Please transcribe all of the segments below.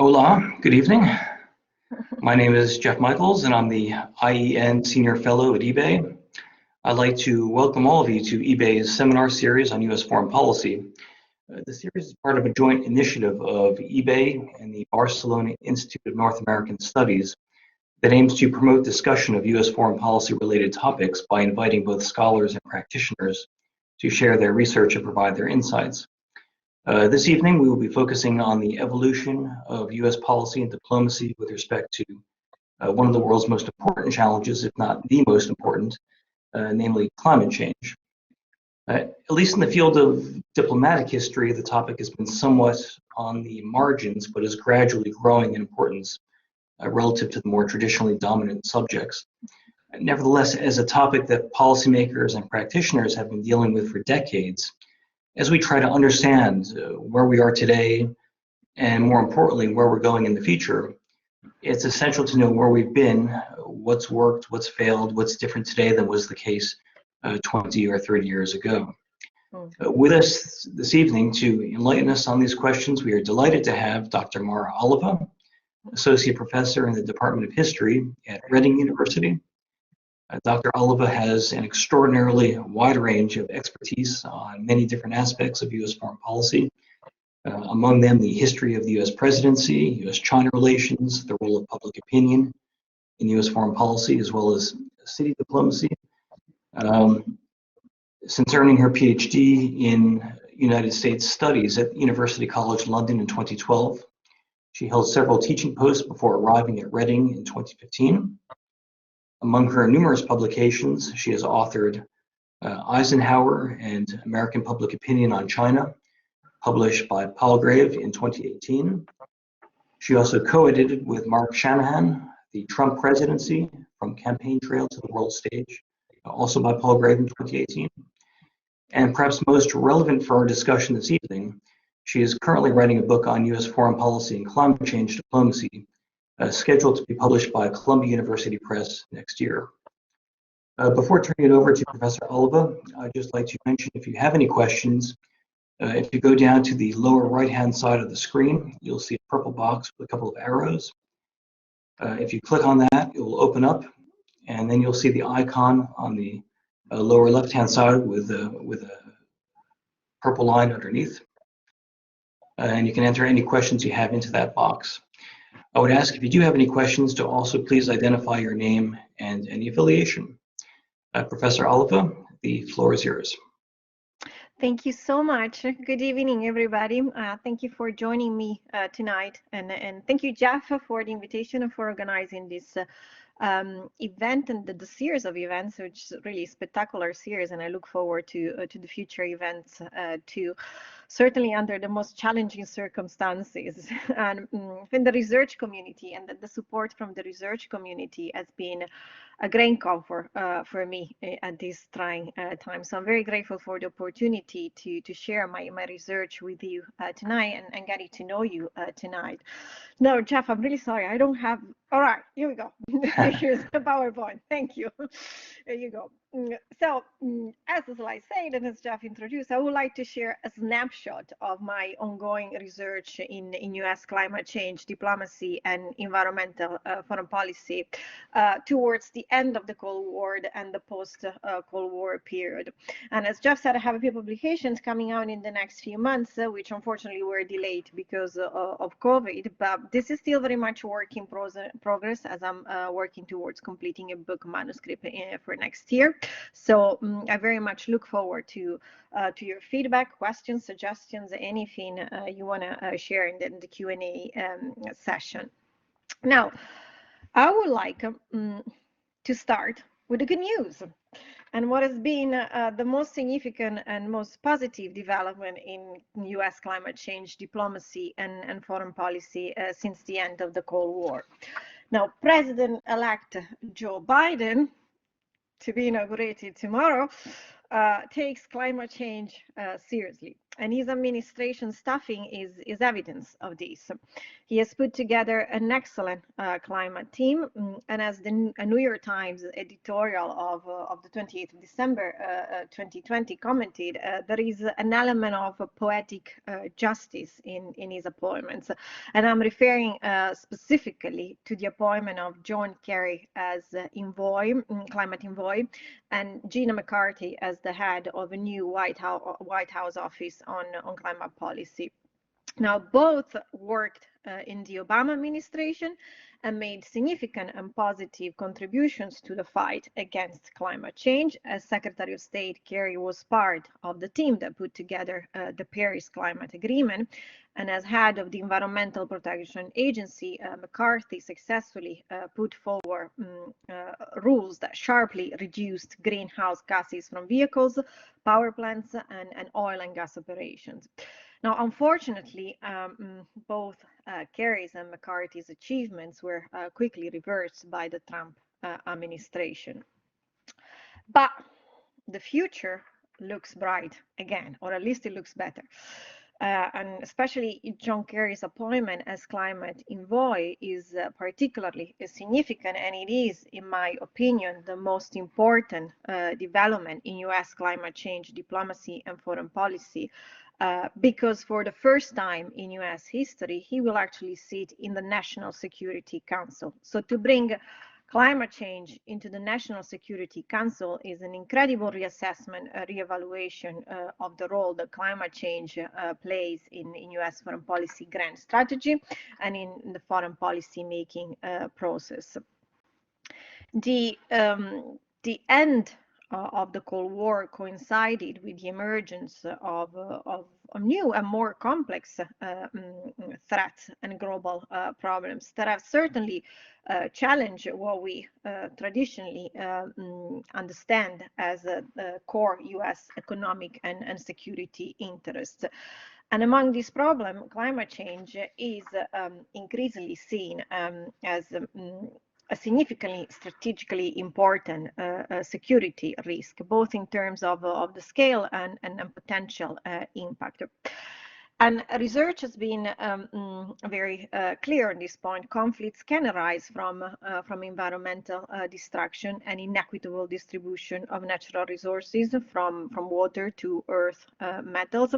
Hola, good evening. My name is Jeff Michaels, and I'm the IEN Senior Fellow at eBay. I'd like to welcome all of you to eBay's seminar series on U.S. foreign policy. The series is part of a joint initiative of eBay and the Barcelona Institute of North American Studies that aims to promote discussion of U.S. foreign policy related topics by inviting both scholars and practitioners to share their research and provide their insights. This evening, we will be focusing on the evolution of U.S. policy and diplomacy with respect to one of the world's most important challenges, if not the most important, namely climate change. At least in the field of diplomatic history, the topic has been somewhat on the margins, but is gradually growing in importance relative to the more traditionally dominant subjects. Nevertheless, as a topic that policymakers and practitioners have been dealing with for decades, as we try to understand where we are today, and more importantly, where we're going in the future, it's essential to know where we've been, what's worked, what's failed, what's different today than was the case 20 or 30 years ago. With us this evening to enlighten us on these questions, we are delighted to have Dr. Mara Oliva, Associate Professor in the Department of History at Reading University. Dr. Oliva has an extraordinarily wide range of expertise on many different aspects of U.S. foreign policy, among them the history of the U.S. presidency, U.S.-China relations, the role of public opinion in U.S. foreign policy, as well as city diplomacy. Since earning her PhD in United States Studies at University College London in 2012, she held several teaching posts before arriving at Reading in 2015. Among her numerous publications, she has authored Eisenhower and American Public Opinion on China, published by Palgrave in 2018. She also co-edited with Mark Shanahan, The Trump Presidency, From Campaign Trail to the World Stage, also by Palgrave in 2018. And perhaps most relevant for our discussion this evening, she is currently writing a book on U.S. foreign policy and climate change diplomacy, scheduled to be published by Columbia University Press next year. Before turning it over to Professor Oliva, I'd just like to mention if you have any questions, if you go down to the lower right-hand side of the screen, you'll see a purple box with a couple of arrows. If you click on that, it will open up, and then you'll see the icon on the lower left-hand side with a purple line underneath. And you can enter any questions you have into that box. I would ask if you do have any questions to also please identify your name and any affiliation. Professor Oliva, the floor is yours. Thank you so much. Good evening, everybody. Thank you for joining me tonight. And thank you, Jeff, for the invitation and for organizing this event and the series of events, which is really a spectacular series. And I look forward to the future events too. Certainly under the most challenging circumstances. And in the research community and the support from the research community has been a great comfort for me at this trying time. So I'm very grateful for the opportunity to share my research with you tonight and getting to know you tonight. No, Jeff, I'm really sorry. I don't have. All right, here we go. Here's the PowerPoint. Thank you. There you go. So as the slide said, and as Jeff introduced, I would like to share a snapshot of my ongoing research in U.S. climate change, diplomacy, and environmental foreign policy towards the end of the Cold War and the post-Cold War period. And as Jeff said, I have a few publications coming out in the next few months, which unfortunately were delayed because of COVID, but this is still very much work in progress as I'm working towards completing a book manuscript for next year. So I very much look forward to your feedback, questions, suggestions, anything you want to share in the Q&A session. Now, I would like to start with the good news and what has been the most significant and most positive development in U.S. climate change diplomacy and foreign policy since the end of the Cold War. Now, President-elect Joe Biden, to be inaugurated tomorrow, takes climate change seriously. And his administration staffing is evidence of this. He has put together an excellent climate team, and as the New York Times editorial of the 28th of December 2020 commented, there is an element of poetic justice in his appointments. And I'm referring specifically to the appointment of John Kerry as climate envoy, and Gina McCarthy as the head of a new White House office on climate policy. Now, both worked in the Obama administration and made significant and positive contributions to the fight against climate change. As Secretary of State, Kerry was part of the team that put together the Paris Climate Agreement. And as head of the Environmental Protection Agency, McCarthy successfully put forward rules that sharply reduced greenhouse gases from vehicles, power plants, and oil and gas operations. Now, unfortunately, both Kerry's and McCarthy's achievements were quickly reversed by the Trump administration. But the future looks bright again, or at least it looks better. And especially John Kerry's appointment as climate envoy is particularly significant, and it is, in my opinion, the most important development in US climate change diplomacy and foreign policy, because for the first time in US history, he will actually sit in the National Security Council. So to bring climate change into the National Security Council is an incredible reassessment, reevaluation of the role that climate change plays in US foreign policy grand strategy and in the foreign policy making process. The end of the Cold War coincided with the emergence of new and more complex threats and global problems that have certainly challenged what we traditionally understand as core US economic and security interests. And among these problems, climate change is increasingly seen as a significantly strategically important security risk, both in terms of the scale and potential impact. And research has been very clear on this point. Conflicts can arise from environmental destruction and inequitable distribution of natural resources, from water to earth metals.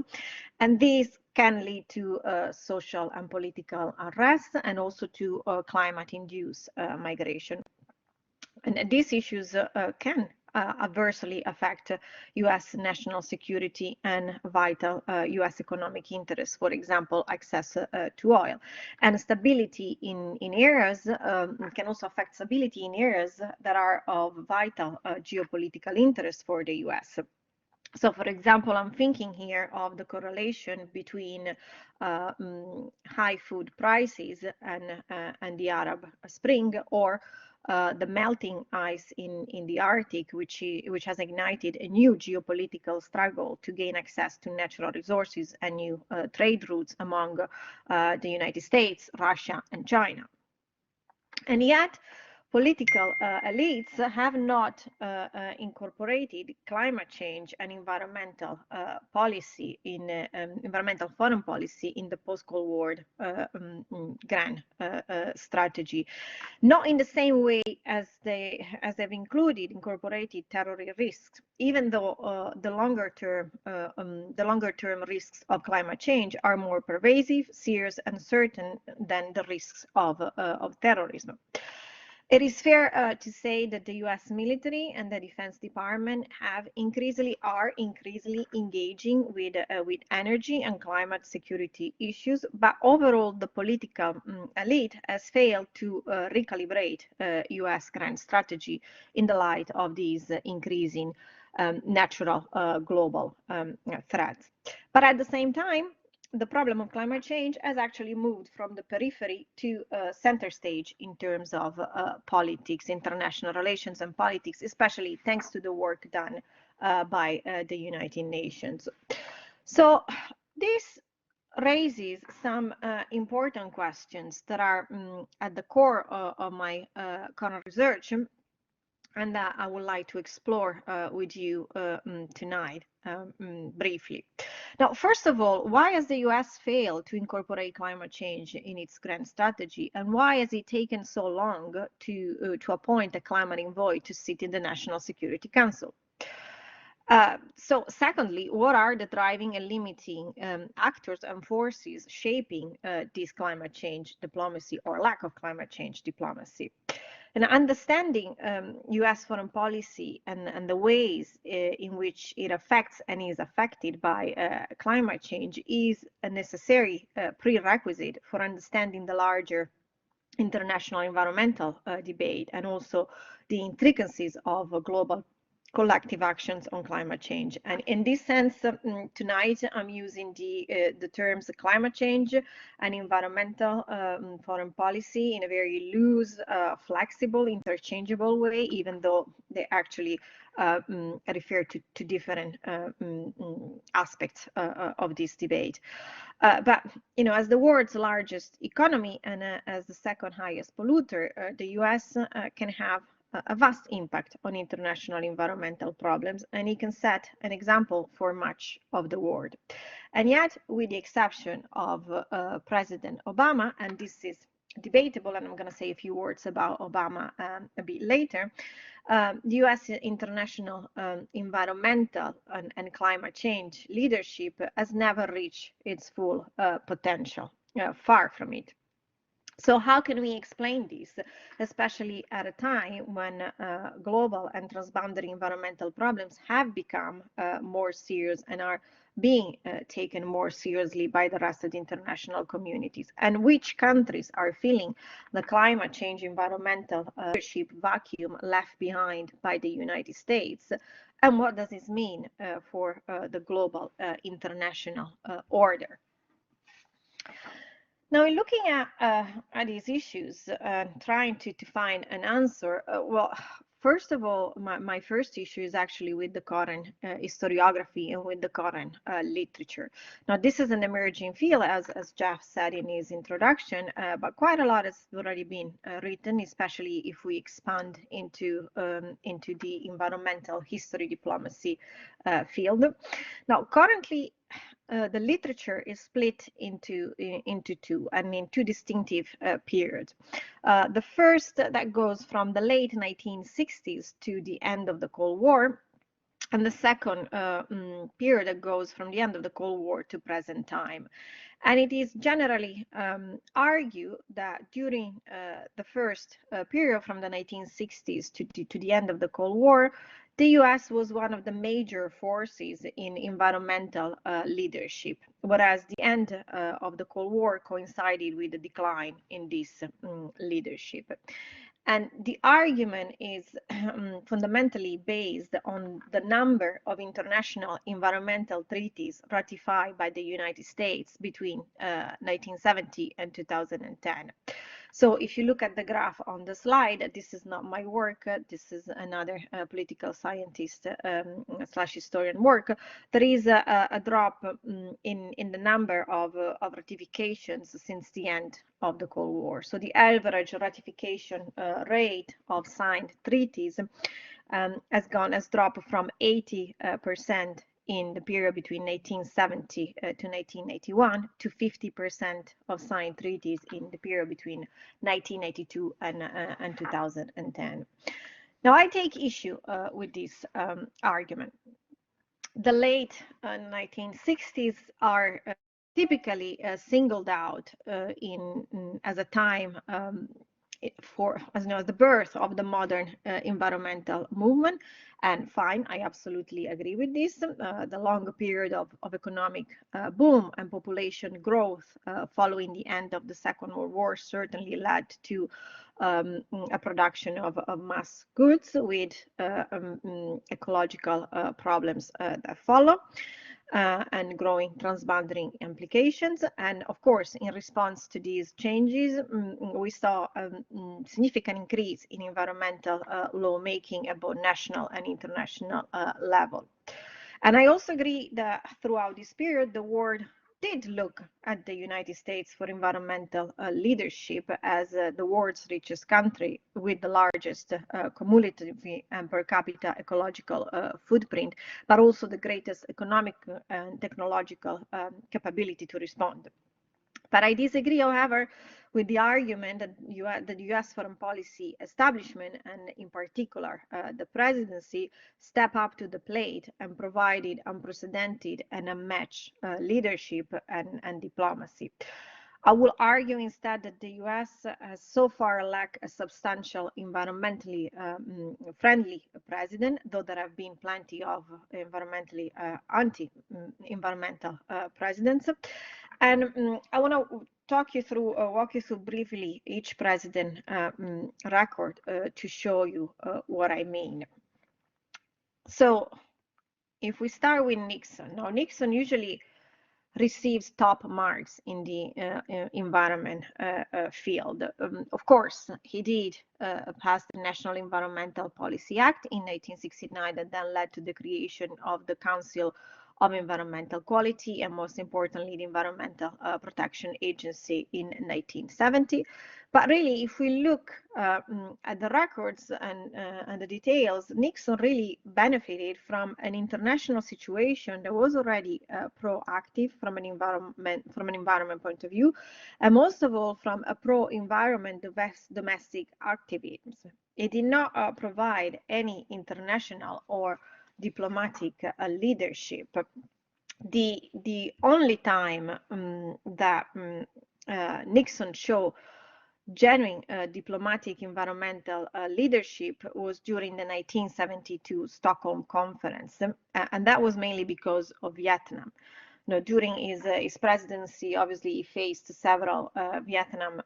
And these can lead to social and political unrest, and also to climate-induced migration. And these issues can adversely affect US national security and vital US economic interests, for example, access to oil. And stability in areas can also affect stability in areas that are of vital geopolitical interest for the US. So, for example, I'm thinking here of the correlation between high food prices and the Arab Spring, or the melting ice in the Arctic, which has ignited a new geopolitical struggle to gain access to natural resources and new trade routes among the United States, Russia, and China. And yet, political elites have not incorporated climate change and environmental policy in environmental foreign policy in the post-Cold War grand strategy, not in the same way as they've incorporated terror risks, even though the longer term risks of climate change are more pervasive, serious, and certain than the risks of terrorism. It is fair to say that the US military and the Defense Department are increasingly engaging with energy and climate security issues, but overall the political elite has failed to recalibrate US grand strategy in the light of these increasing natural global threats. But at the same time, the problem of climate change has actually moved from the periphery to center stage in terms of politics, international relations and politics, especially thanks to the work done by the United Nations. So this raises some important questions that are at the core of my current research. and that I would like to explore with you tonight briefly. Now, first of all, why has the US failed to incorporate climate change in its grand strategy, and why has it taken so long to appoint a climate envoy to sit in the National Security Council? So secondly, what are the driving and limiting actors and forces shaping this climate change diplomacy or lack of climate change diplomacy? And understanding US foreign policy and the ways in which it affects and is affected by climate change is a necessary prerequisite for understanding the larger international environmental debate and also the intricacies of global collective actions on climate change. And in this sense, tonight I'm using the terms climate change and environmental foreign policy in a very loose, flexible, interchangeable way, even though they actually refer to different aspects of this debate. But as the world's largest economy and as the second highest polluter, the US can have a vast impact on international environmental problems, and it can set an example for much of the world. And yet, with the exception of President Obama, and this is debatable, and I'm going to say a few words about Obama a bit later, the US international environmental and climate change leadership has never reached its full potential, far from it. So how can we explain this, especially at a time when global and transboundary environmental problems have become more serious and are being taken more seriously by the rest of the international communities, and which countries are feeling the climate change environmental leadership vacuum left behind by the United States, and what does this mean for the global international order? Now, in looking at these issues, trying to find an answer, well, first of all, my first issue is actually with the current historiography and with the current literature. Now, this is an emerging field, as Jeff said in his introduction, but quite a lot has already been written, especially if we expand into the environmental history diplomacy field. Now, currently, the literature is split into two, and in two distinctive periods. The first that goes from the late 1960s to the end of the Cold War, and the second period that goes from the end of the Cold War to present time. And it is generally argued that during the first period from the 1960s to the end of the Cold War, the US was one of the major forces in environmental leadership, whereas the end of the Cold War coincided with the decline in this leadership. And the argument is fundamentally based on the number of international environmental treaties ratified by the United States between 1970 and 2010. So if you look at the graph on the slide, this is not my work, this is another political scientist slash historian work. There is a drop in the number of ratifications since the end of the Cold War. So the average ratification rate of signed treaties has dropped from 80% in the period between 1870 to 1981 to 50% of signed treaties in the period between 1982 and 2010. Now, I take issue with this argument. The late 1960s are typically singled out as a time as the birth of the modern environmental movement. And fine, I absolutely agree with this. The long period of economic boom and population growth following the end of the Second World War certainly led to a production of mass goods with ecological problems that follow. And growing transboundary implications. And of course, in response to these changes, we saw a significant increase in environmental lawmaking at both national and international level. And I also agree that throughout this period, the word did look at the United States for environmental leadership as the world's richest country with the largest cumulative and per capita ecological footprint, but also the greatest economic and technological capability to respond. But I disagree, however, with the argument that the US foreign policy establishment, and in particular the presidency, step up to the plate and provided unprecedented and unmatched leadership and diplomacy. I will argue instead that the US has so far lacked a substantial environmentally friendly president, though there have been plenty of environmentally anti-environmental presidents. And I want to walk you through briefly each president record to show you what I mean. So if we start with Nixon, now Nixon usually receives top marks in the environment field. Of course, he did pass the National Environmental Policy Act in 1969 that then led to the creation of the Council of Environmental Quality and, most importantly, the Environmental Protection Agency in 1970. But really, if we look at the records and the details, Nixon really benefited from an international situation that was already proactive from an environment point of view, and most of all from a pro-environment domestic activism. It did not provide any international or diplomatic leadership. The only time that Nixon showed genuine diplomatic environmental leadership was during the 1972 Stockholm Conference, and that was mainly because of Vietnam. During his presidency, obviously, he faced several Vietnam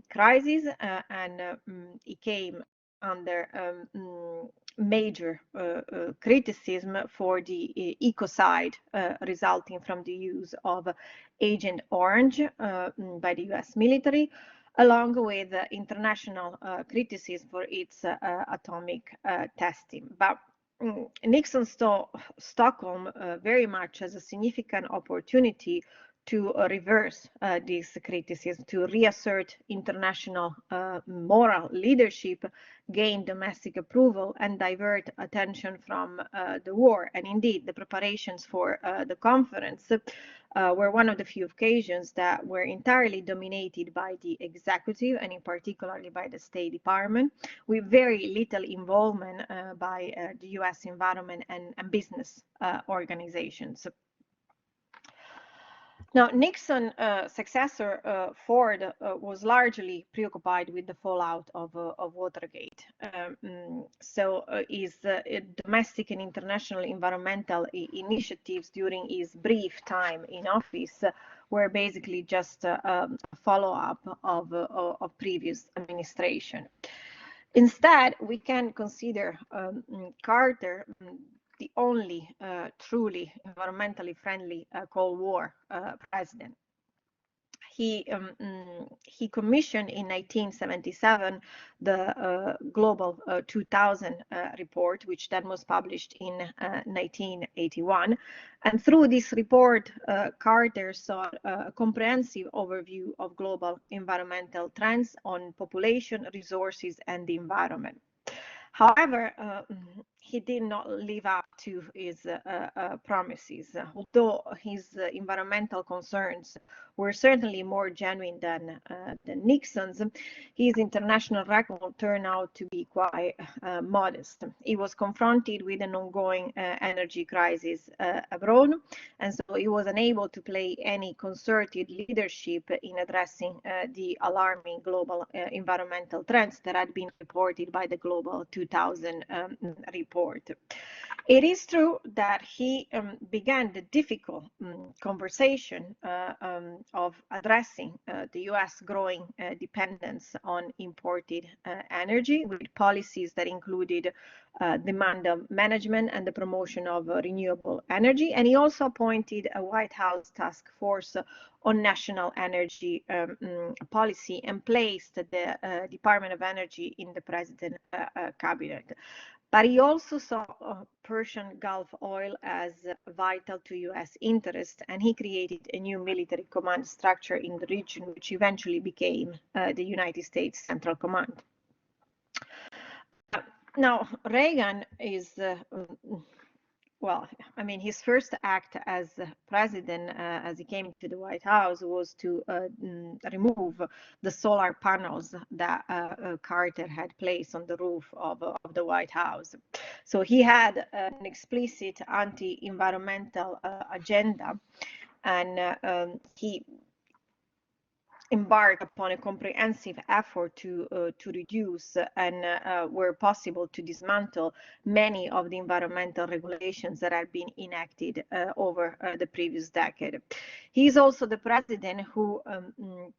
crises, and he came under major criticism for the ecocide resulting from the use of Agent Orange by the US military, along with international criticism for its atomic testing. But Nixon saw Stockholm very much as a significant opportunity to reverse this criticism, to reassert international moral leadership, gain domestic approval, and divert attention from the war. And indeed, the preparations for the conference were one of the few occasions that were entirely dominated by the executive, and in particularly by the State Department, with very little involvement by the US environment and business organizations. Now, Nixon's successor, Ford, was largely preoccupied with the fallout of Watergate. So his domestic and international environmental initiatives during his brief time in office were basically just a follow-up of previous administration. Instead, we can consider Carter the only truly environmentally friendly Cold War president. He commissioned in 1977 the Global 2000 report, which then was published in 1981. And through this report, Carter sought a comprehensive overview of global environmental trends on population, resources, and the environment. However, he did not live up to his promises. Although his environmental concerns were certainly more genuine than Nixon's, his international record turned out to be quite modest. He was confronted with an ongoing energy crisis abroad, and so he was unable to play any concerted leadership in addressing the alarming global environmental trends that had been reported by the Global 2000 report. It is true that he began the difficult conversation of addressing the US growing dependence on imported energy with policies that included demand management and the promotion of renewable energy. And he also appointed a White House task force on national energy policy and placed the Department of Energy in the president's cabinet. But he also saw Persian Gulf oil as vital to US interests, and he created a new military command structure in the region, which eventually became the United States Central Command. Now, Reagan is well, I mean, his first act as president, as he came to the White House, was to remove the solar panels that Carter had placed on the roof of the White House. So he had an explicit anti-environmental agenda, and he embark upon a comprehensive effort to reduce and where possible to dismantle many of the environmental regulations that had been enacted over the previous decade. He is also the president who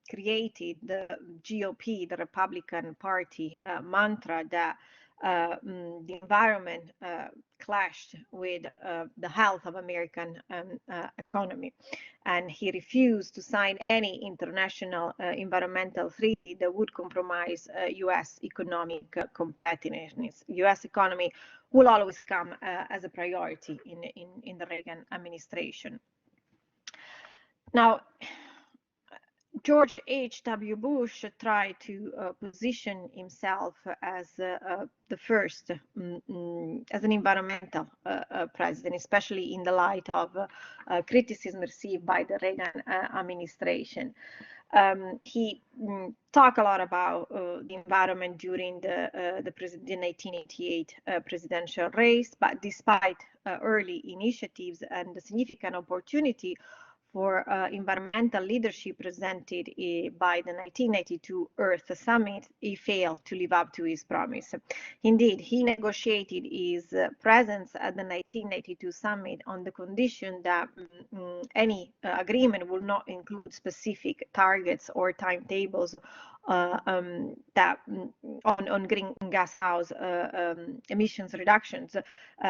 created the GOP, the Republican Party mantra that the environment clashed with the health of American economy, and he refused to sign any international environmental treaty that would compromise U.S. economic competitiveness. U.S. economy will always come as a priority in the Reagan administration. Now, George H.W. Bush tried to position himself as the first as an environmental president, especially in the light of criticism received by the Reagan administration. He talked a lot about the environment during the 1988 presidential race, but despite early initiatives and the significant opportunity for environmental leadership presented by the 1992 Earth Summit, he failed to live up to his promise. Indeed, he negotiated his presence at the 1992 summit on the condition that any agreement will not include specific targets or timetables that on greenhouse emissions reductions,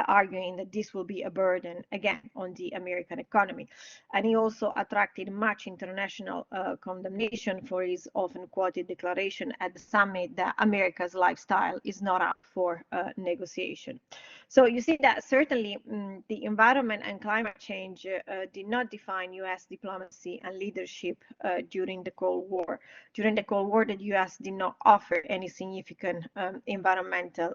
arguing that this will be a burden again on the American economy. And he also attracted much international condemnation for his often quoted declaration at the summit that America's lifestyle is not up for negotiation. So you see that certainly the environment and climate change did not define US diplomacy and leadership during the Cold War. During the Cold War, the US did not offer any significant environmental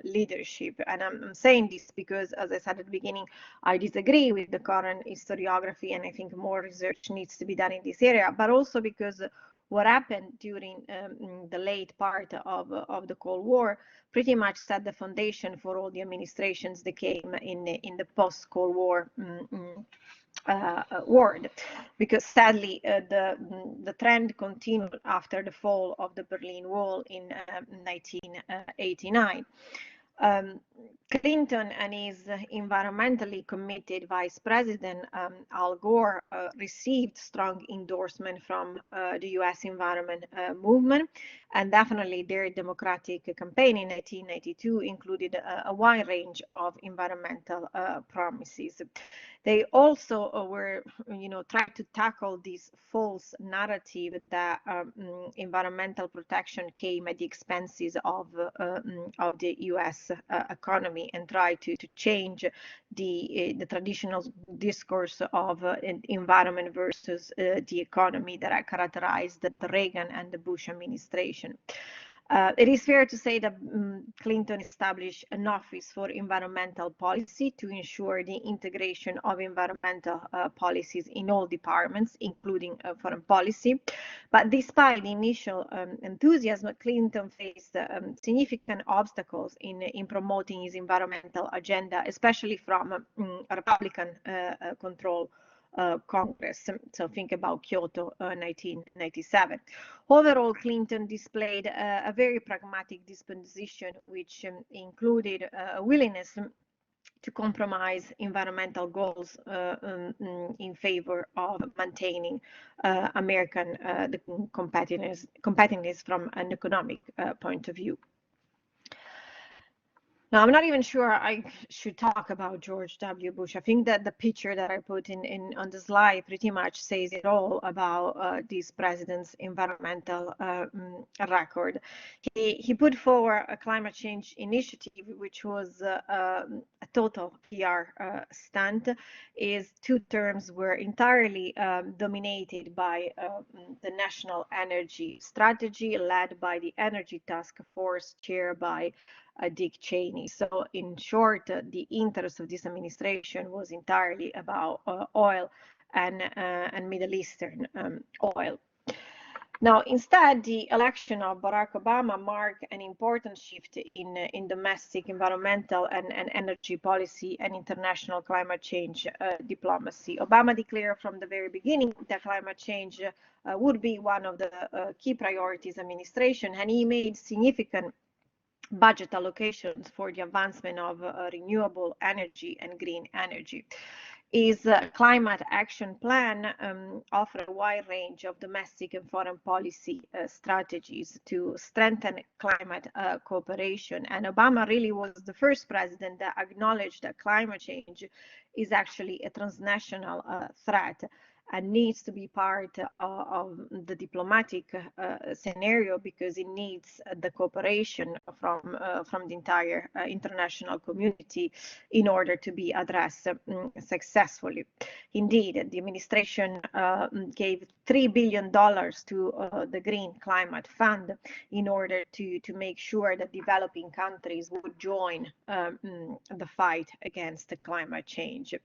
leadership. And I'm saying this because, as I said at the beginning, I disagree with the current historiography, and I think more research needs to be done in this area, but also because what happened during the late part of the Cold War pretty much set the foundation for all the administrations that came in the post-Cold War world, because sadly the trend continued after the fall of the Berlin Wall in 1989. Clinton and his environmentally committed Vice President Al Gore received strong endorsement from the US environment movement, and definitely their Democratic campaign in 1992 included a wide range of environmental promises. They also were, trying to tackle this false narrative that environmental protection came at the expenses of the U.S. Economy, and try to change the traditional discourse of environment versus the economy that characterized the Reagan and the Bush administration. It is fair to say that Clinton established an office for environmental policy to ensure the integration of environmental policies in all departments, including foreign policy. But despite the initial enthusiasm, Clinton faced significant obstacles in promoting his environmental agenda, especially from Republican control Congress. So think about Kyoto 1997. Overall, Clinton displayed a very pragmatic disposition, which included a willingness to compromise environmental goals in favor of maintaining American the competitiveness from an economic point of view. Now, I'm not even sure I should talk about George W. Bush. I think that the picture that I put in on the slide pretty much says it all about this president's environmental record. He put forward a climate change initiative, which was a total PR stunt. His 2 terms were entirely dominated by the National Energy Strategy, led by the Energy Task Force, chaired by Dick Cheney. So in short, the interest of this administration was entirely about oil and Middle Eastern oil. Now, instead, the election of Barack Obama marked an important shift in domestic environmental and energy policy and international climate change diplomacy. Obama declared from the very beginning that climate change would be one of the key priorities administration, and he made significant budget allocations for the advancement of renewable energy and green energy. His climate action plan offered a wide range of domestic and foreign policy strategies to strengthen climate cooperation. And Obama really was the first president that acknowledged that climate change is actually a transnational threat and needs to be part of the diplomatic scenario, because it needs the cooperation from the entire international community in order to be addressed successfully. Indeed, the administration gave $3 billion to the Green Climate Fund in order to make sure that developing countries would join the fight against climate change.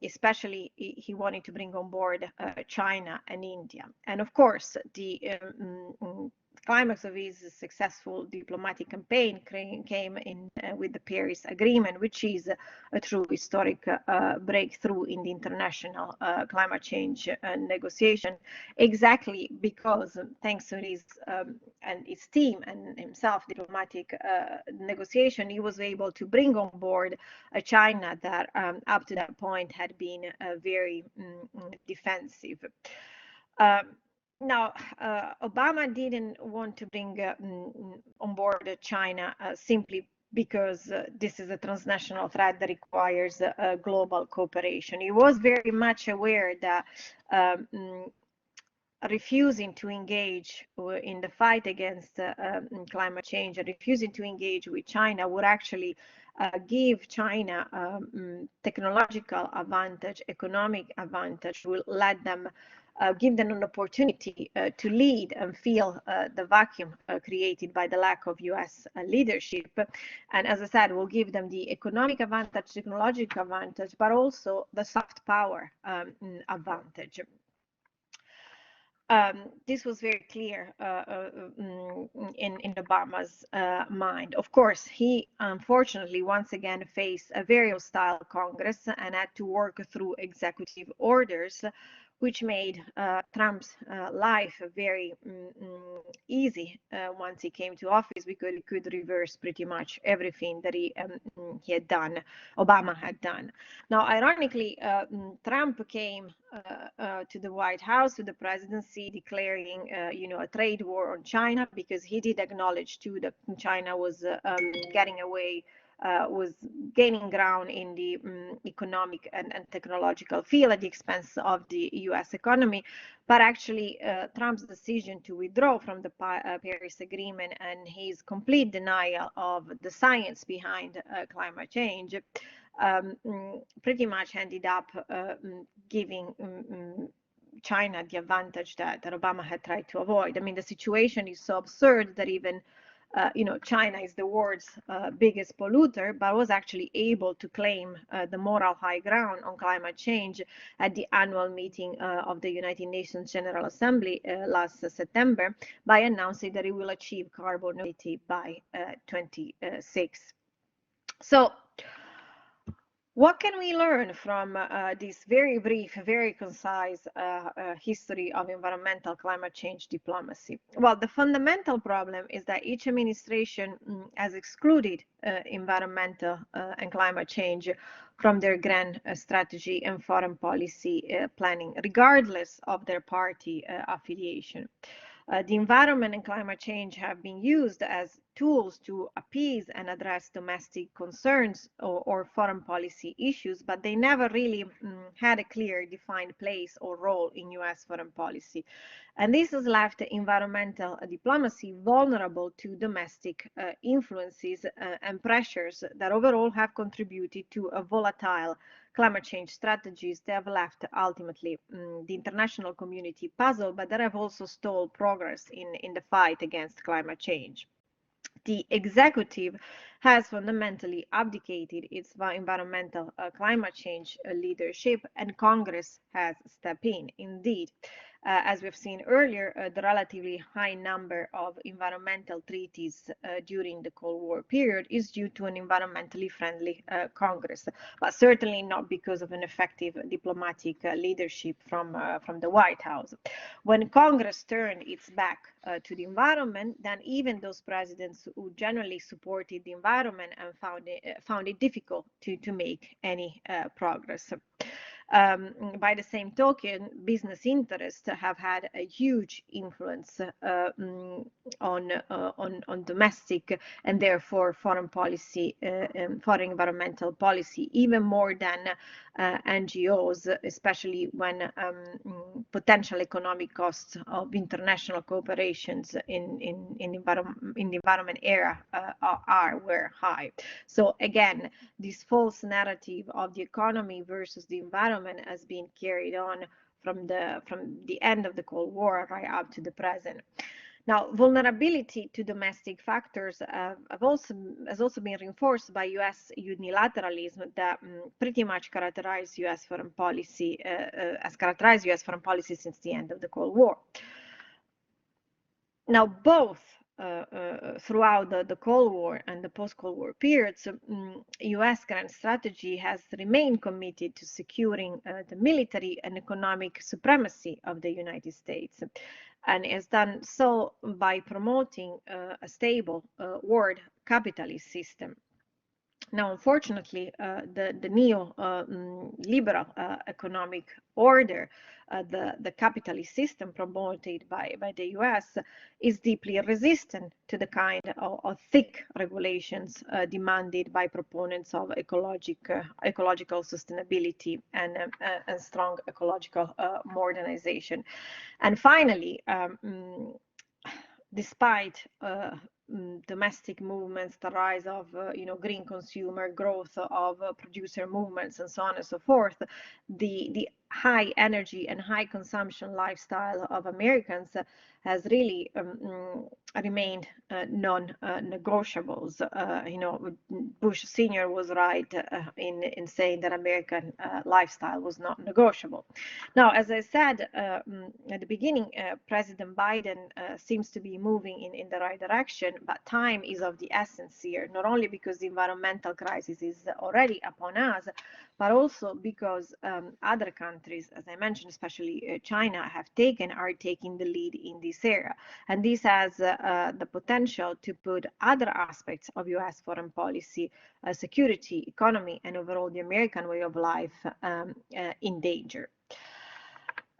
Especially he wanted to bring on board China and India. And of course, the climax of his successful diplomatic campaign came in with the Paris Agreement, which is a true historic breakthrough in the international climate change negotiation, exactly because thanks to his and his team and himself diplomatic negotiation, he was able to bring on board China that up to that point had been very defensive. Now, Obama didn't want to bring on board China simply because this is a transnational threat that requires global cooperation. He was very much aware that refusing to engage in the fight against climate change and refusing to engage with China would actually give China technological advantage, economic advantage, will let them give them an opportunity to lead and fill the vacuum created by the lack of US leadership. And as I said, will give them the economic advantage, technological advantage, but also the soft power advantage. This was very clear in Obama's mind. Of course, he unfortunately once again faced a very hostile Congress and had to work through executive orders, which made Trump's life very easy once he came to office, because he could reverse pretty much everything that he had done, Obama had done. Now, ironically, Trump came to the White House, to the presidency, declaring, a trade war on China, because he did acknowledge too that China was getting away. Was gaining ground in the economic and technological field at the expense of the US economy. But actually, Trump's decision to withdraw from the Paris Agreement and his complete denial of the science behind climate change pretty much ended up giving China the advantage that Obama had tried to avoid. I mean, the situation is so absurd that even China is the world's biggest polluter, but was actually able to claim the moral high ground on climate change at the annual meeting of the United Nations General Assembly last September by announcing that it will achieve carbon neutrality by 2026. So, what can we learn from this very brief, very concise history of environmental climate change diplomacy? Well, the fundamental problem is that each administration has excluded environmental and climate change from their grand strategy and foreign policy planning, regardless of their party affiliation. The environment and climate change have been used as tools to appease and address domestic concerns or foreign policy issues, but they never really had a clear defined place or role in US foreign policy. And this has left environmental diplomacy vulnerable to domestic influences and pressures that overall have contributed to a volatile climate change strategies that have left ultimately the international community puzzled, but that have also stalled progress in the fight against climate change. The executive has fundamentally abdicated its environmental climate change leadership, and Congress has stepped in. Indeed, as we've seen earlier, the relatively high number of environmental treaties during the Cold War period is due to an environmentally friendly Congress, but certainly not because of an effective diplomatic leadership from the White House. When Congress turned its back to the environment, then even those presidents who generally supported the environment and found it difficult to make any progress. By the same token, business interests have had a huge influence on domestic and therefore foreign policy, foreign environmental policy, even more than NGOs, especially when potential economic costs of international cooperations in the environment era were high. So again, this false narrative of the economy versus the environment has been carried on from the end of the Cold War right up to the present. Now, vulnerability to domestic factors has also been reinforced by U.S. unilateralism that pretty much characterized U.S. foreign policy, has characterized U.S. foreign policy since the end of the Cold War. Now, both throughout the Cold War and the post-Cold War periods, U.S. grand strategy has remained committed to securing the military and economic supremacy of the United States, and has done so by promoting a stable world capitalist system. Now, unfortunately, the neo-liberal economic order, the capitalist system promoted by the US, is deeply resistant to the kind of thick regulations demanded by proponents of ecological sustainability and strong ecological modernization. And finally, despite domestic movements, the rise of green consumer, growth of producer movements, and so on and so forth, the high energy and high consumption lifestyle of Americans has really remained non-negotiables. Bush Sr. was right in saying that American lifestyle was not negotiable. Now, as I said at the beginning, President Biden seems to be moving in the right direction, but time is of the essence here, not only because the environmental crisis is already upon us, but also because other countries, as I mentioned, especially China, are taking the lead in this area. And this has the potential to put other aspects of US foreign policy, security, economy, and overall the American way of life in danger.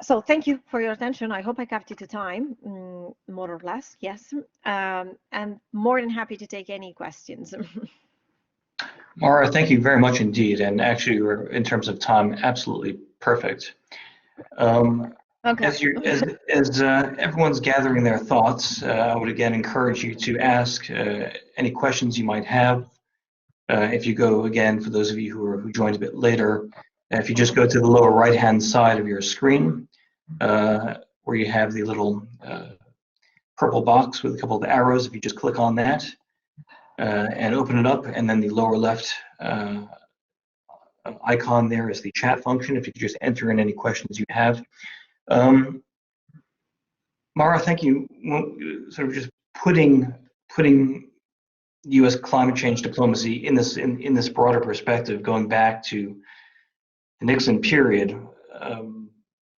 So thank you for your attention. I hope I kept it to time, more or less, yes. And more than happy to take any questions. Mara, thank you very much indeed. And actually, you were, in terms of time, absolutely perfect. Okay. As everyone's gathering their thoughts, I would again encourage you to ask any questions you might have. If you go again, for those of you who joined a bit later, if you just go to the lower right-hand side of your screen, where you have the little purple box with a couple of arrows, if you just click on that and open it up, and then the lower left icon there is the chat function. If you could just enter in any questions you have. Mara, thank you. Sort of just putting U.S. climate change diplomacy in this broader perspective, going back to the Nixon period,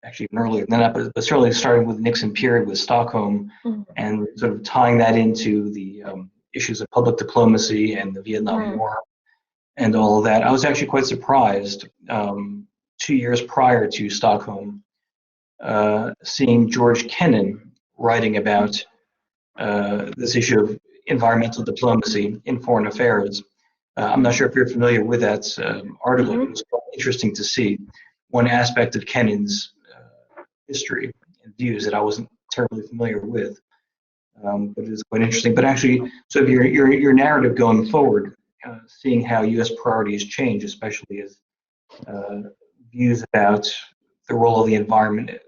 actually even earlier than that, but certainly starting with the Nixon period with Stockholm, and sort of tying that into the issues of public diplomacy and the Vietnam War and all of that. I was actually quite surprised 2 years prior to Stockholm, seeing George Kennan writing about this issue of environmental diplomacy in foreign affairs. I'm not sure if you're familiar with that article. It was quite interesting to see one aspect of Kennan's history and views that I wasn't terribly familiar with. But it is quite interesting. But actually, so if your narrative going forward, seeing how U.S. priorities change, especially as views about the role of the environment in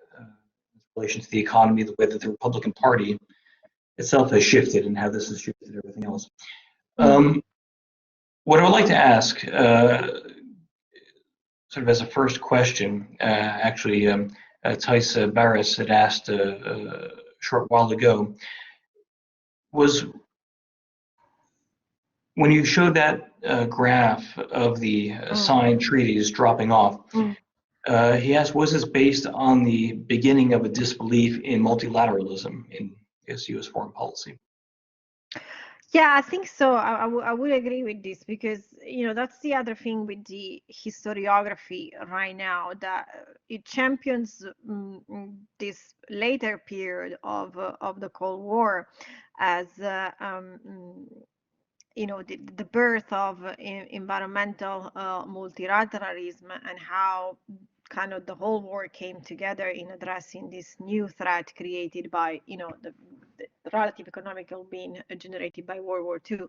relation to the economy, the way that the Republican Party itself has shifted, and how this has shifted everything else. What I would like to ask, sort of as a first question, actually, Thijs Barris had asked a short while ago, was when you showed that graph of the signed treaties dropping off, he asked, was this based on the beginning of a disbelief in multilateralism in U.S. foreign policy? Yeah, I think so. I would agree with this because, that's the other thing with the historiography right now, that it champions this later period of the Cold War as the birth of environmental multilateralism, and how kind of the whole war came together in addressing this new threat created by, the relative economic well-being generated by World War II.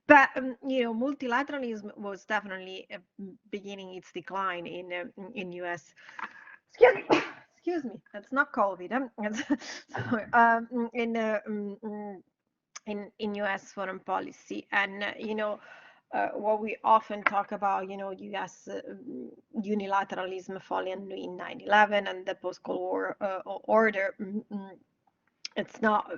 But multilateralism was definitely beginning its decline in U.S. Excuse me, that's not COVID. In U.S. foreign policy, and what we often talk about, U.S. Unilateralism following in 9/11 and the post-Cold War order. It's not,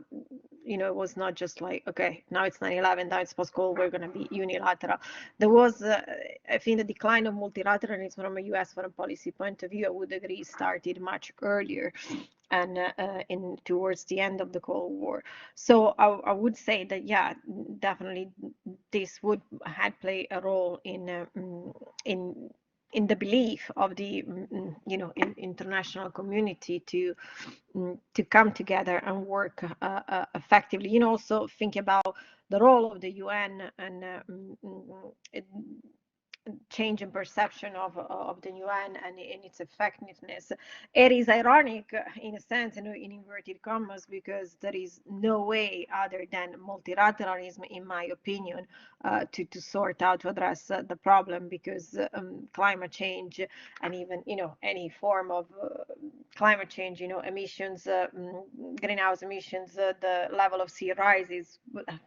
it was not just like, okay, now it's 9/11, now it's post-Cold, we're going to be unilateral. There was, I think, the decline of multilateralism from a U.S. foreign policy point of view, I would agree, started much earlier and towards the end of the Cold War. So I would say that, yeah, definitely this had played a role in the belief of the international community to come together and work effectively. Also think about the role of the UN and change in perception of the UN and its effectiveness. It is ironic in a sense, in inverted commas, because there is no way other than multilateralism, in my opinion, to sort out, to address the problem, because climate change and even any form of climate change, emissions, greenhouse emissions, the level of sea rises,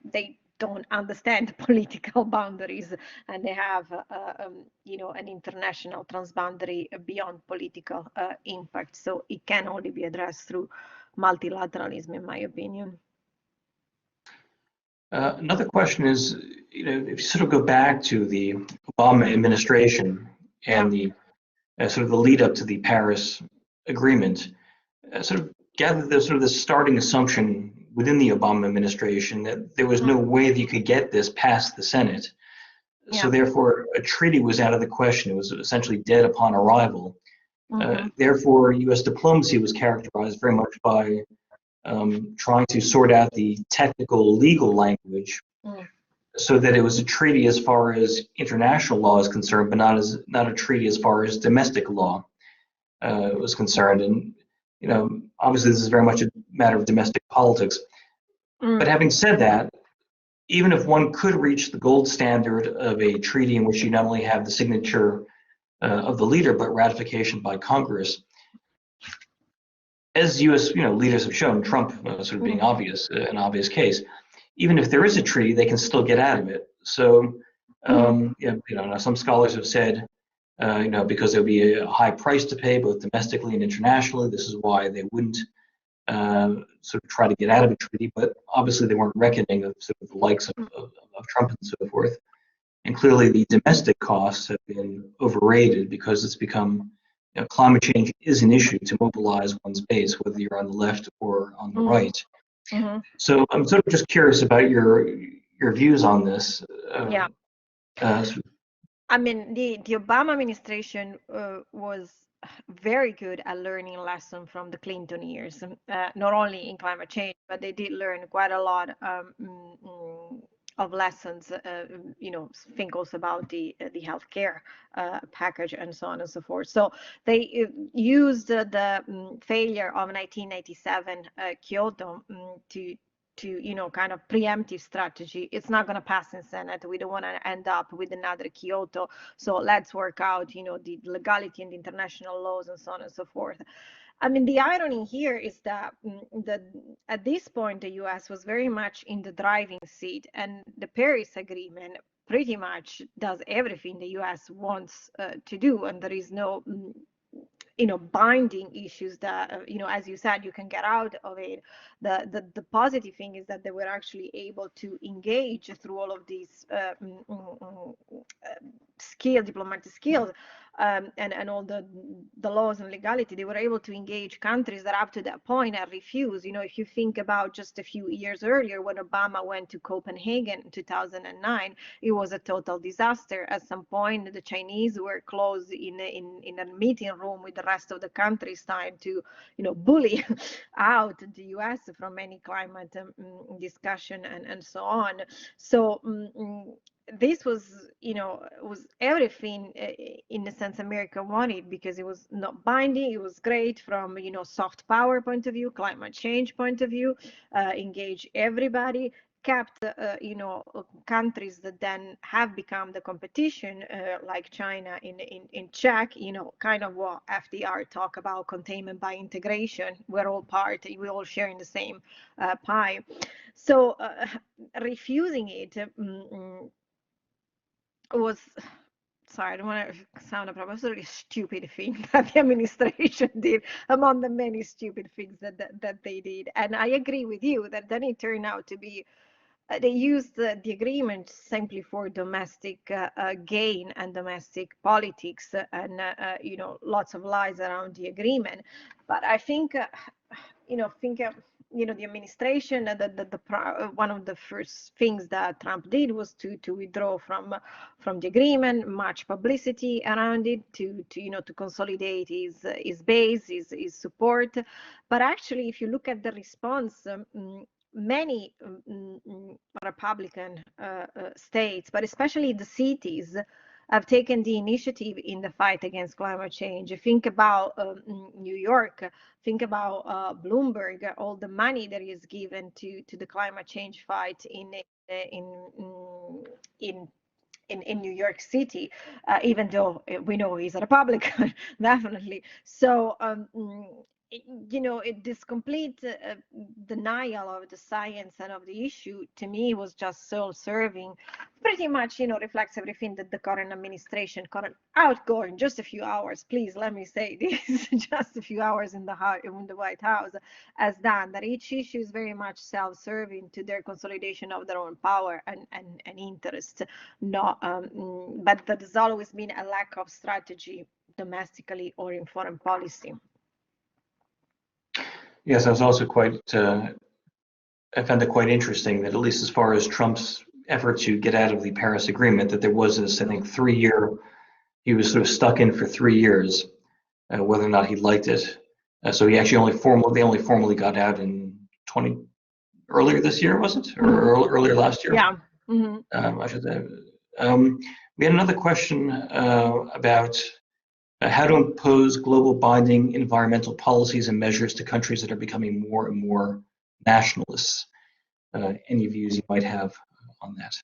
they don't understand political boundaries, and they have an international transboundary beyond political impact. So it can only be addressed through multilateralism, in my opinion. Another question is, if you sort of go back to the Obama administration and the sort of the lead up to the Paris Agreement, sort of gather the starting assumption within the Obama administration that there was no way that you could get this past the Senate. So therefore, a treaty was out of the question. It was essentially dead upon arrival. Therefore, U.S. diplomacy was characterized very much by trying to sort out the technical legal language so that it was a treaty as far as international law is concerned, but not a treaty as far as domestic law was concerned. And obviously this is very much a matter of domestic politics. But having said that, even if one could reach the gold standard of a treaty in which you not only have the signature of the leader, but ratification by Congress, as U.S. leaders have shown, Trump sort of being an obvious case, even if there is a treaty, they can still get out of it. So, some scholars have said, because there'll be a high price to pay both domestically and internationally, this is why they wouldn't sort of try to get out of a treaty. But obviously, they weren't reckoning of sort of the likes of Trump and so forth. And clearly, the domestic costs have been overrated because it's become climate change is an issue to mobilize one's base, whether you're on the left or on the right. So I'm sort of just curious about your views on this. I mean, the Obama administration was very good at learning lessons from the Clinton years, not only in climate change, but they did learn quite a lot of lessons. Think also about the healthcare package and so on and so forth. So they used the failure of 1997 Kyoto to kind of preemptive strategy. It's not going to pass in Senate. We don't want to end up with another Kyoto. So let's work out, the legality and the international laws and so on and so forth. I mean, the irony here is that at this point, the US was very much in the driving seat, and the Paris Agreement pretty much does everything the US wants to do, and there is no binding issues that as you said, you can get out of it. The positive thing is that they were actually able to engage through all of these diplomatic skills, and all the laws and legality. They were able to engage countries that up to that point had refused. If you think about just a few years earlier when Obama went to Copenhagen in 2009, it was a total disaster. At some point, the Chinese were closed in a meeting room with the rest of the countries, trying to bully out the US from any climate discussion and so on. So this was everything in the sense America wanted, because it was not binding. It was great from soft power point of view, climate change point of view, engage everybody, kept countries that then have become the competition, like China, in check. Kind of what FDR talk about, containment by integration. We're all sharing the same pie. So refusing it was, sorry, I don't want to sound a problem. It was a really stupid thing that the administration did, among the many stupid things that they did. And I agree with you that then it turned out to be they used the agreement simply for domestic gain and domestic politics, and lots of lies around the agreement. But I think the administration, one of the first things that Trump did was to withdraw from the agreement, much publicity around it, to consolidate his base, his support. But actually, if you look at the response, many Republican states, but especially the cities, have taken the initiative in the fight against climate change. Think about New York. Think about Bloomberg. All the money that is given to the climate change fight in New York City, even though we know he's a Republican, definitely. So this complete denial of the science and of the issue, to me, was just self-serving. Pretty much, reflects everything that the current administration, current outgoing, just a few hours, please let me say this, just a few hours in the White House, has done. That each issue is very much self-serving to their consolidation of their own power and interest. Not, but that has always been a lack of strategy, domestically or in foreign policy. Yes, I was also I found it quite interesting that, at least as far as Trump's effort to get out of the Paris Agreement, that there was this, I think, he was sort of stuck in for 3 years, whether or not he liked it. So he actually they only formally got out in earlier this year, was it? Or earlier last year? Yeah. Mm-hmm. I should say. We had another question about how to impose global binding environmental policies and measures to countries that are becoming more and more nationalists. Any views you might have on that?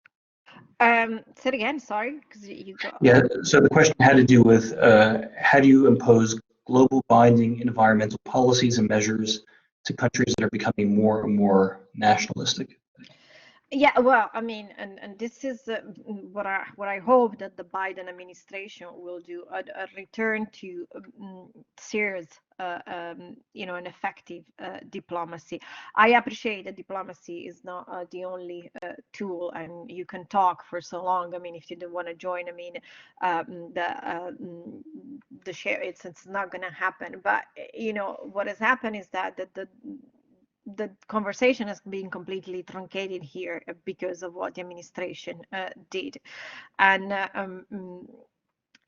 Say it again, sorry, because you got. Yeah, so the question had to do with how do you impose global binding environmental policies and measures to countries that are becoming more and more nationalistic? Yeah, well, I mean, and this is what I hope that the Biden administration will do, a return to serious, and effective diplomacy. I appreciate that diplomacy is not the only tool, and you can talk for so long. I mean, if you don't want to join, I mean, the share, it's not going to happen. But what has happened is that the conversation has been completely truncated here because of what the administration did. And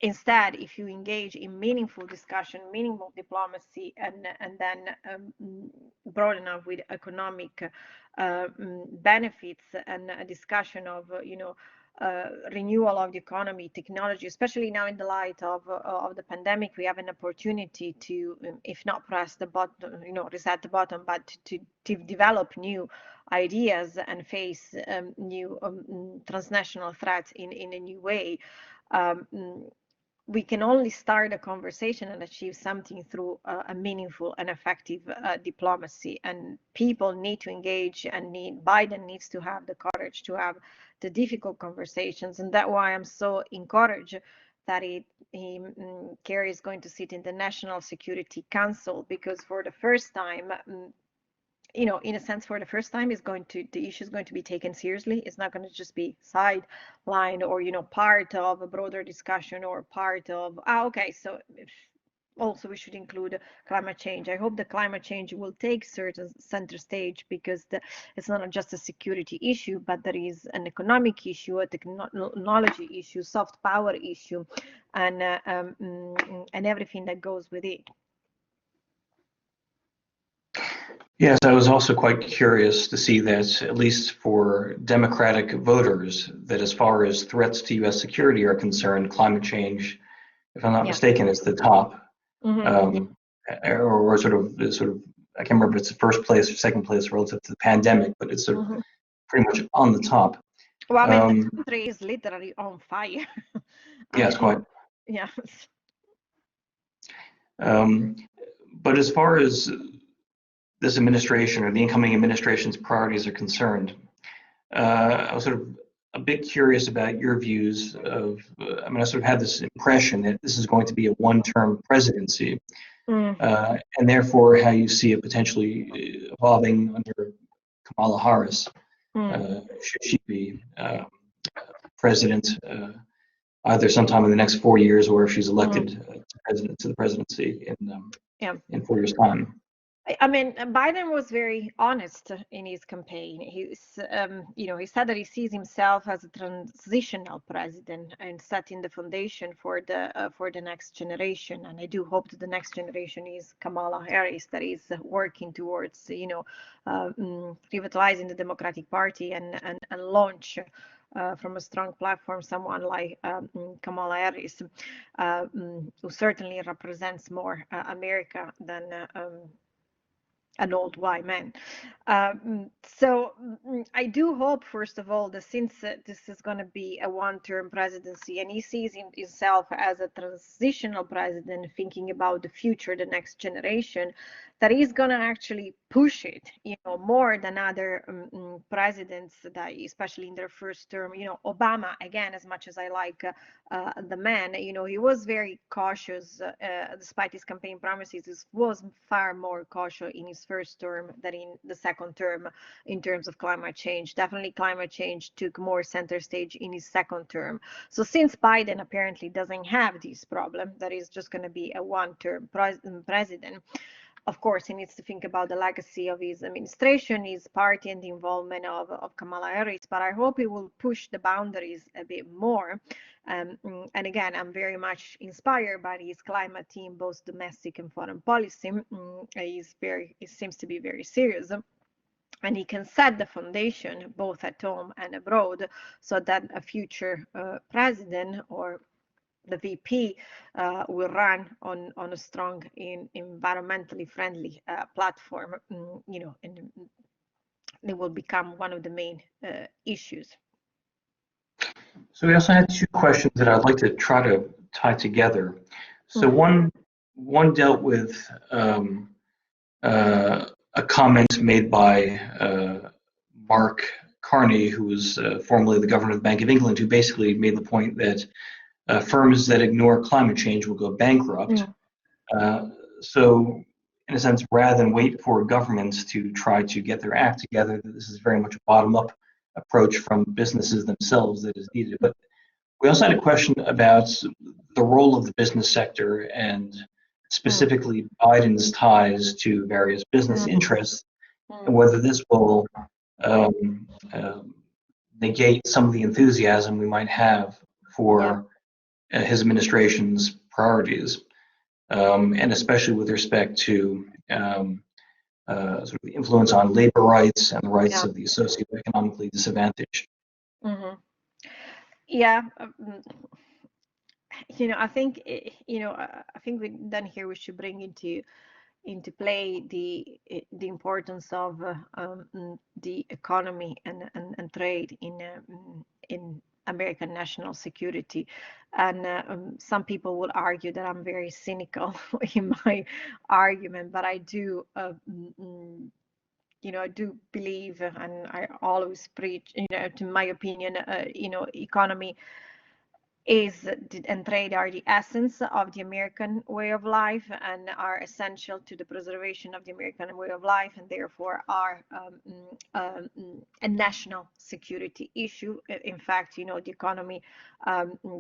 instead, if you engage in meaningful discussion, meaningful diplomacy, and then broad enough with economic benefits and a discussion of renewal of the economy, technology, especially now in the light of the pandemic, we have an opportunity to, if not press the button, reset the button, but to develop new ideas and face new transnational threats in a new way. We can only start a conversation and achieve something through a meaningful and effective diplomacy. And people need to engage, and Biden needs to have the courage to have the difficult conversations. And that's why I'm so encouraged that Kerry is going to sit in the National Security Council, because for the first time, in a sense, for the first time, the issue is going to be taken seriously. It's not going to just be sidelined or, part of a broader discussion or part of, okay, so also we should include climate change. I hope the climate change will take certain center stage, because it's not just a security issue, but there is an economic issue, a technology issue, soft power issue, and everything that goes with it. Yes, I was also quite curious to see that, at least for Democratic voters, that as far as threats to U.S. security are concerned, climate change, if I'm not mistaken, is the top, or sort of, I can't remember if it's the first place or second place relative to the pandemic, but it's sort of pretty much on the top. Well, I mean, the country is literally on fire. Yes, quite. Yeah. But as far as this administration or the incoming administration's priorities are concerned, I was sort of a bit curious about your views of, I sort of had this impression that this is going to be a one-term presidency, and therefore how you see it potentially evolving under Kamala Harris, should she be president either sometime in the next 4 years, or if she's elected to the presidency in 4 years' time. I mean, Biden was very honest in his campaign. He said that he sees himself as a transitional president and setting the foundation for the next generation. And I do hope that the next generation is Kamala Harris, that is working towards, revitalizing the Democratic Party and launch from a strong platform someone like Kamala Harris, who certainly represents more America than an old white man. So I do hope, first of all, that since this is going to be a one-term presidency, and he sees himself as a transitional president, thinking about the future, the next generation, that he's going to actually push it, more than other presidents, that especially in their first term. Obama, again, as much as I like the man, he was very cautious, despite his campaign promises. He was far more cautious in his first term than in the second term in terms of climate change. Definitely climate change took more center stage in his second term. So since Biden apparently doesn't have this problem, that is just going to be a one-term president, of course, he needs to think about the legacy of his administration, his party, and the involvement of Kamala Harris. But I hope he will push the boundaries a bit more. And again, I'm very much inspired by his climate team, both domestic and foreign policy. He seems to be very serious. And he can set the foundation both at home and abroad, so that a future president or the VP will run on a strong, environmentally friendly platform, and it will become one of the main issues. So we also had two questions that I'd like to try to tie together. So one dealt with a comment made by Mark Carney, who was formerly the governor of the Bank of England, who basically made the point that firms that ignore climate change will go bankrupt. So in a sense, rather than wait for governments to try to get their act together, this is very much a bottom-up approach from businesses themselves that is needed. But we also had a question about the role of the business sector, and specifically Biden's ties to various business interests, and whether this will negate some of the enthusiasm we might have for his administration's priorities, and especially with respect to sort of the influence on labor rights and the rights of the socioeconomically disadvantaged. Mm-hmm. Yeah. I think I think then here we should bring into play the importance of the economy and trade in American national security. And some people would argue that I'm very cynical in my argument, but I do I do believe, and I always preach, to my opinion, economy is and trade are the essence of the American way of life and are essential to the preservation of the American way of life, and therefore are a national security issue. In fact, the economy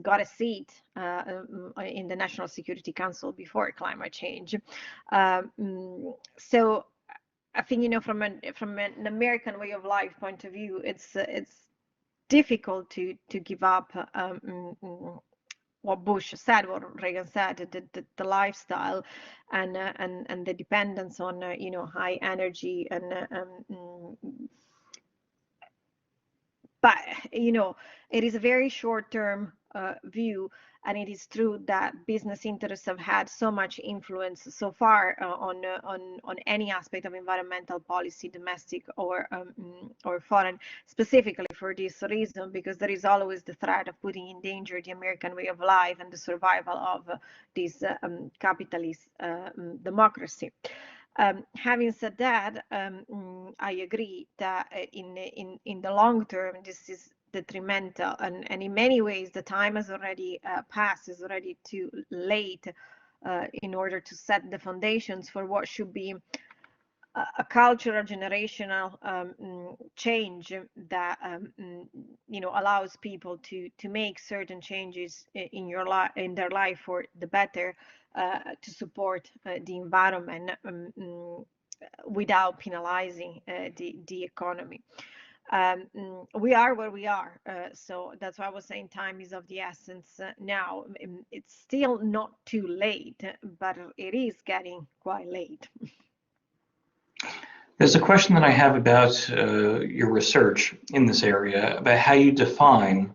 got a seat in the National Security Council before climate change. So I think, from an American way of life point of view, it's difficult to give up what Bush said, what Reagan said, the lifestyle and the dependence on high energy and but it is a very short-term view, and it is true that business interests have had so much influence so far on any aspect of environmental policy, domestic or foreign, specifically for this reason, because there is always the threat of putting in danger the American way of life and the survival of this capitalist democracy. Having said that, I agree that in the long term, this is detrimental, and in many ways, the time has already passed, is already too late in order to set the foundations for what should be a cultural generational change that allows people to make certain changes in their life for the better, to support the environment without penalizing the economy. We are where we are, so that's why I was saying time is of the essence now. It's still not too late, but it is getting quite late. There's a question that I have about your research in this area, about how you define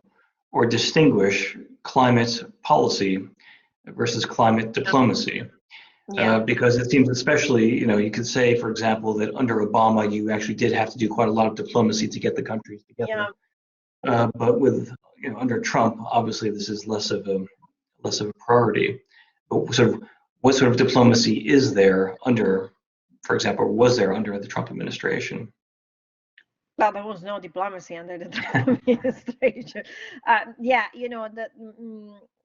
or distinguish climate policy versus climate diplomacy. Because it seems, especially, you could say, for example, that under Obama, you actually did have to do quite a lot of diplomacy to get the countries together. But with, under Trump, obviously, this is less of a priority. But what sort of diplomacy is there under, for example, was there under the Trump administration? Well, there was no diplomacy under the Trump administration.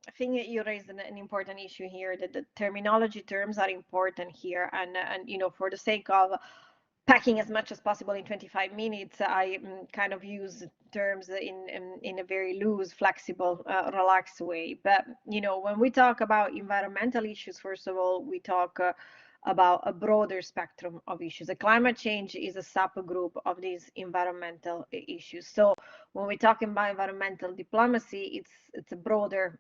I think you raised an important issue here, that the terminology terms are important here, and for the sake of packing as much as possible in 25 minutes, I kind of use terms in a very loose, flexible, relaxed way. But when we talk about environmental issues, first of all, we talk about a broader spectrum of issues. The climate change is a subgroup of these environmental issues. So when we're talking about environmental diplomacy, it's a broader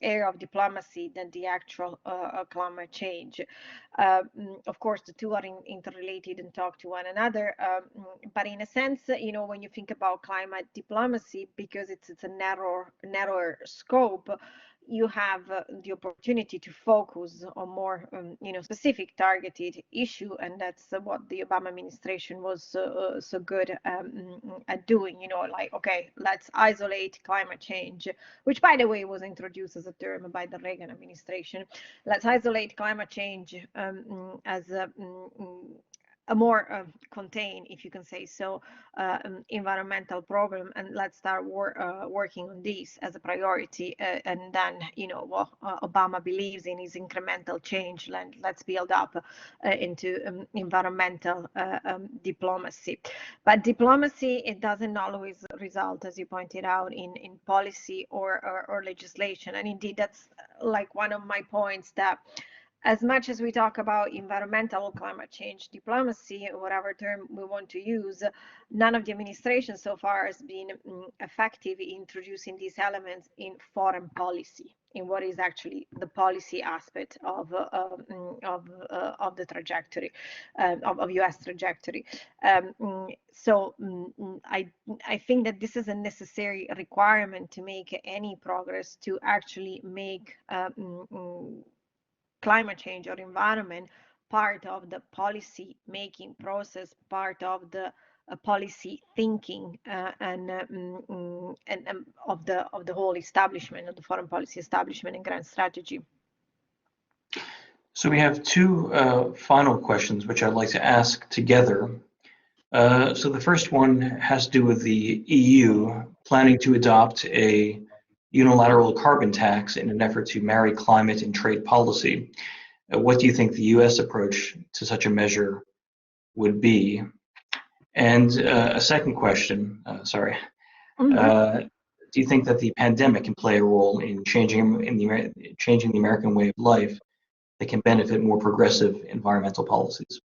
area of diplomacy than the actual climate change. Of course, the two are interrelated and talk to one another. But in a sense, when you think about climate diplomacy, because it's a narrower scope, you have the opportunity to focus on more, specific targeted issue, and that's what the Obama administration was so good at doing. Like, okay, let's isolate climate change, which, by the way, was introduced as a term by the Reagan administration. Let's isolate climate change as a more contained, if you can say so, environmental problem, and let's start working on this as a priority. And then, what Obama believes in is incremental change. Let's build up into environmental diplomacy. But diplomacy, it doesn't always result, as you pointed out, in policy or legislation. And indeed, that's like one of my points, that as much as we talk about environmental climate change diplomacy, whatever term we want to use, none of the administration so far has been effective in introducing these elements in foreign policy, in what is actually the policy aspect of the trajectory, of U.S. trajectory. I think that this is a necessary requirement to make any progress to actually make climate change or environment part of the policy making process, part of the policy thinking, and of the whole establishment of the foreign policy establishment and grand strategy. So we have two final questions which I'd like to ask together. So the first one has to do with the EU planning to adopt a unilateral carbon tax in an effort to marry climate and trade policy. What do you think the US approach to such a measure would be? And a second question, do you think that the pandemic can play a role in changing the American way of life that can benefit more progressive environmental policies?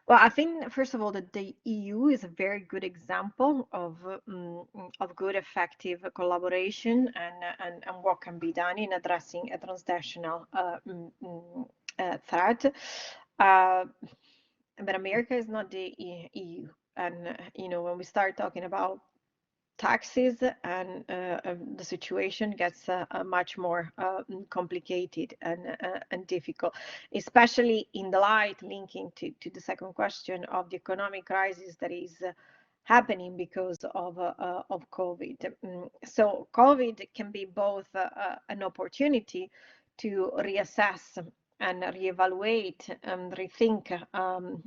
Well, I think, first of all, that the EU is a very good example of good, effective collaboration and what can be done in addressing a transnational threat. But America is not the EU. And, when we start talking about taxes, and the situation gets much more complicated and difficult, especially in the light linking to the second question of the economic crisis that is happening because of COVID. So COVID can be both an opportunity to reassess and reevaluate and rethink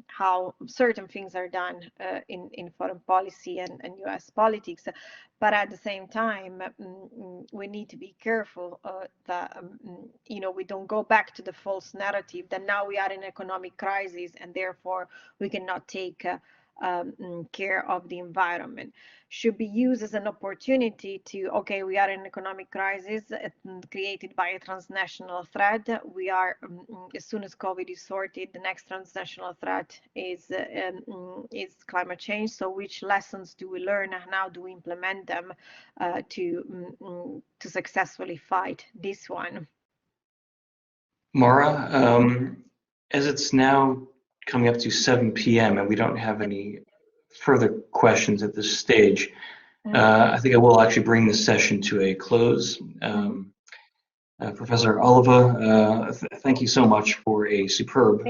how certain things are done in foreign policy and US politics. But at the same time, we need to be careful that we don't go back to the false narrative that now we are in an economic crisis and therefore we cannot take care of the environment. Should be used as an opportunity to, okay, we are in an economic crisis created by a transnational threat. We are, as soon as COVID is sorted, the next transnational threat is climate change. So which lessons do we learn and how do we implement them to successfully fight this one? Mara, as it's now coming up to 7 p.m. and we don't have any further questions at this stage, I think I will actually bring this session to a close. Professor Oliva, thank you so much for a superb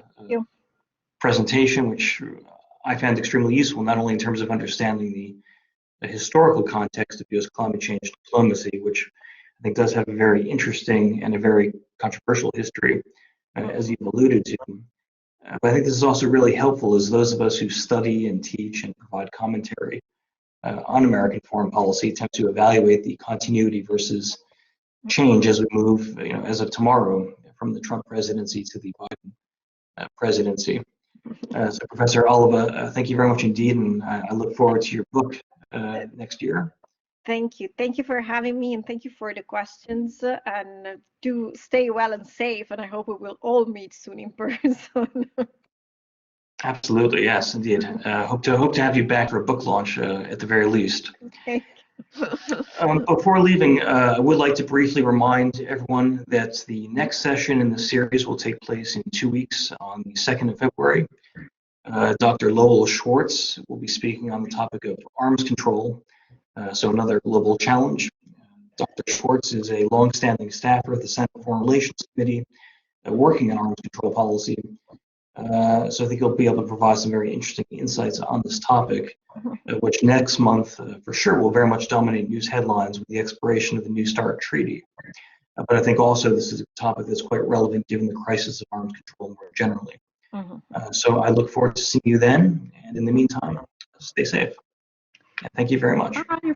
presentation, which I found extremely useful, not only in terms of understanding the historical context of U.S. climate change diplomacy, which I think does have a very interesting and a very controversial history, as you've alluded to. But I think this is also really helpful as those of us who study and teach and provide commentary on American foreign policy attempt to evaluate the continuity versus change as we move, as of tomorrow, from the Trump presidency to the Biden presidency. So Professor Oliva, thank you very much indeed, and I look forward to your book next year. Thank you. Thank you for having me, and thank you for the questions. And do stay well and safe. And I hope we will all meet soon in person. Absolutely, yes, indeed. Hope to have you back for a book launch at the very least. Thank you. Before leaving, I would like to briefly remind everyone that the next session in the series will take place in 2 weeks on the 2nd of February. Dr. Lowell Schwartz will be speaking on the topic of arms control. So another global challenge. Dr. Schwartz is a longstanding staffer at the Senate Foreign Relations Committee working on arms control policy. So I think he'll be able to provide some very interesting insights on this topic, which next month for sure will very much dominate news headlines with the expiration of the New START Treaty. But I think also this is a topic that's quite relevant given the crisis of arms control more generally. So I look forward to seeing you then, and in the meantime, stay safe. Thank you very much. Bye.